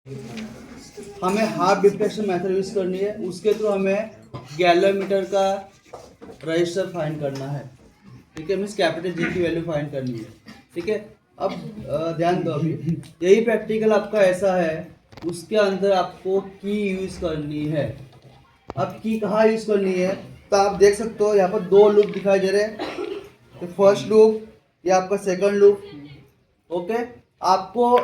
हमें half deflection method use करनी है, उसके थ्रू हमें गैलोमीटर का रजिस्टर फाइंड करना है। ठीक है, मीन्स कैपिटल जी की वैल्यू फाइंड करनी है। ठीक है, अब ध्यान दो, अभी यही प्रैक्टिकल आपका ऐसा है, उसके अंदर आपको की यूज करनी है। अब की कहाँ यूज करनी है, तो आप देख सकते हो यहाँ पर दो लूप दिखाई दे रहे हैं, तो फर्स्ट लूप, ये आपका सेकंड लूप। ओके, आपको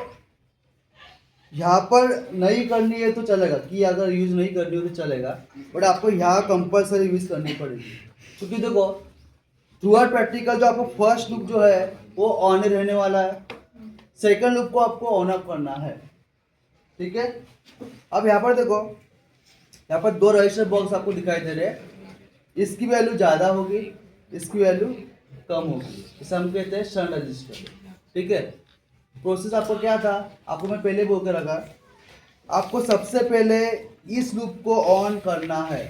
यहाँ पर नहीं करनी है तो चलेगा, कि अगर यूज नहीं करनी हो तो चलेगा, बट आपको यहाँ कंपलसरी यूज करनी पड़ेगी। क्योंकि देखो थ्रू आउट प्रैक्टिकल जो आपको फर्स्ट लूप जो है वो ऑन रहने वाला है, सेकंड लूप को आपको ऑन ऑफ करना है। ठीक है, अब यहाँ पर देखो, यहाँ पर दो रजिस्टर बॉक्स आपको दिखाई दे रहे हैं, इसकी वैल्यू ज़्यादा होगी, इसकी वैल्यू कम होगी, इसे हम कहते हैं शंट रजिस्टर। ठीक है, प्रोसेस आपको क्या था, आपको मैं पहले बोल के रखा, आपको सबसे पहले इस लूप को ऑन करना है।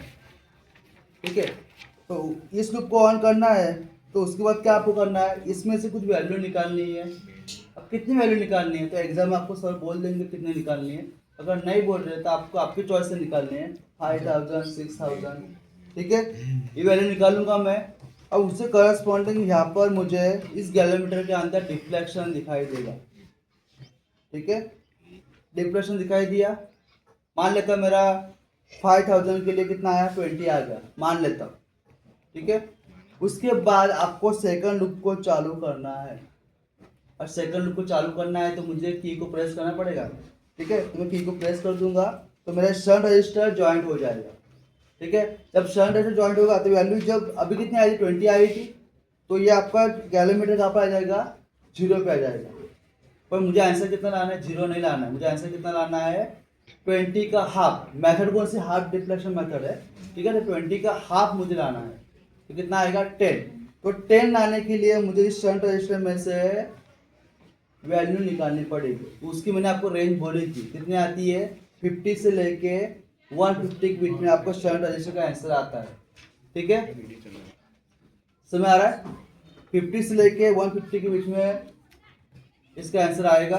ठीक है, तो इस लूप को ऑन करना है, तो उसके बाद क्या आपको करना है, इसमें से कुछ वैल्यू निकालनी है। अब कितनी वैल्यू निकालनी है, तो एग्जाम में आपको सर बोल देंगे कितने निकालनी है, अगर नहीं बोल रहे तो आपको आपकी चॉइस से निकालनी है, 5000, 6000। ठीक है, ये वैल्यू निकालूंगा मैं। अब उससे करस्पॉन्डिंग यहाँ पर मुझे इस गैलोमीटर के अंदर डिफ्लेक्शन दिखाई देगा। ठीक है, डिफ्लेक्शन दिखाई दिया, मान लेता मेरा 5000 के लिए कितना आया, 20 आ गया, मान लेता हूँ। ठीक है, उसके बाद आपको सेकंड लूप को चालू करना है, और सेकंड लूप को चालू करना है तो मुझे की को प्रेस करना पड़ेगा। ठीक है, तो मैं की को प्रेस कर दूंगा तो मेरा शंट रजिस्टर ज्वाइंट हो जाएगा। ठीक है, जब शंट रजिस्टर ज्वाइंट होगा तो वैल्यू जब अभी कितनी आई थी, 20 आई थी, तो ये आपका गैलोमीटर कहाँ पर आ जाएगा, 0 पे आ जाएगा। पर मुझे आंसर कितना लाना है, 0 नहीं लाना है, मुझे आंसर कितना लाना है, 20 का हाफ। मेथड कौन सी, हाफ डिफ्लेक्शन मेथड है। ठीक है, तो 20 का हाफ मुझे लाना है, तो कितना आएगा, 10। तो 10 लाने के लिए मुझे इस शंट रजिस्टर में से वैल्यू निकालनी पड़ेगी। तो उसकी मैंने आपको रेंज बोली थी, कितनी आती है, 50 से लेके 150 के बीच में आपको शंट रजिस्टर का आंसर आता है। ठीक है, समझ आ रहा है, 50 से लेके 150 के बीच में इसका आंसर आएगा,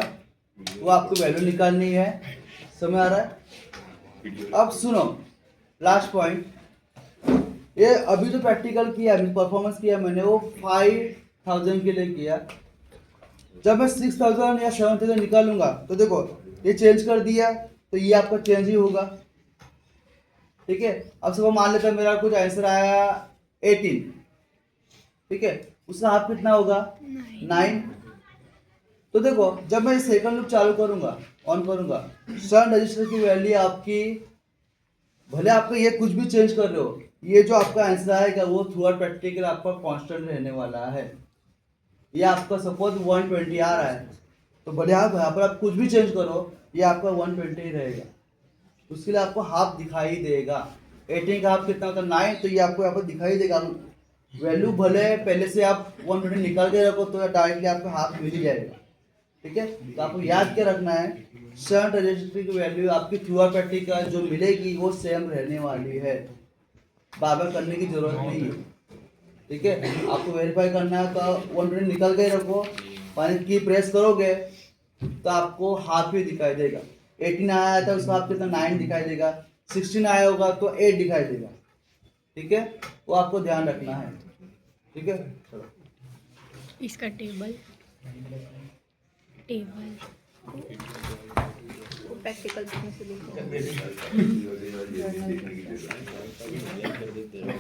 वो आपको वैल्यू निकालनी है। समझ आ रहा है। अब सुनो, लास्ट पॉइंट, ये अभी जो प्रैक्टिकल किया, परफॉर्मेंस किया मैंने, वो 5000 के लिए किया। जब मैं 6000 या 7000 निकालूंगा तो देखो ये चेंज कर दिया, तो ये आपका चेंज ही होगा। ठीक है, अब सब मान लेते हैं मेरा कुछ आंसर आया 18। ठीक है, उसका हाफ कितना होगा, 9। तो देखो जब मैं सेकंड लूप चालू करूंगा, ऑन करूंगा, शंट रजिस्टर की वैल्यू आपकी, भले आपको ये कुछ भी चेंज कर रहे हो, ये जो आपका आंसर आएगा वो थ्रू आउट प्रैक्टिकल आपका कांस्टेंट रहने वाला है। ये आपका सपोज 120 आ रहा है, तो भले आप यहाँ पर आप कुछ भी चेंज करो, ये आपका 120 ही रहेगा। उसके लिए आपको हाफ दिखाई देगा। 18 का हाफ कितना होता है, 9, तो ये आपको यहाँ पर दिखाई देगा वैल्यू। भले पहले से आप 120 निकाल के रखो तो डायरेक्टली आपको हाफ मिल ही जाएगा। ठीक है, तो आपको याद क्या रखना है, शंट रजिस्टर की वैल्यू आपकी थ्रू आउट प्रैक्टिकल जो मिलेगी वो सेम रहने वाली है, बार करने की जरूरत नहीं है। ठीक है, आपको वेरीफाई करना है तो 120 निकल के रखो, पानी की प्रेस करोगे तो आपको हाफ ही दिखाई देगा। 18 आया था उसका हाफ कितना, 9 दिखाई देगा। 16 आया होगा तो 8 दिखाई देगा। ठीक है, वो आपको ध्यान रखना है। ठीक है, चलो इसका टेबल प्रैक्टिकल से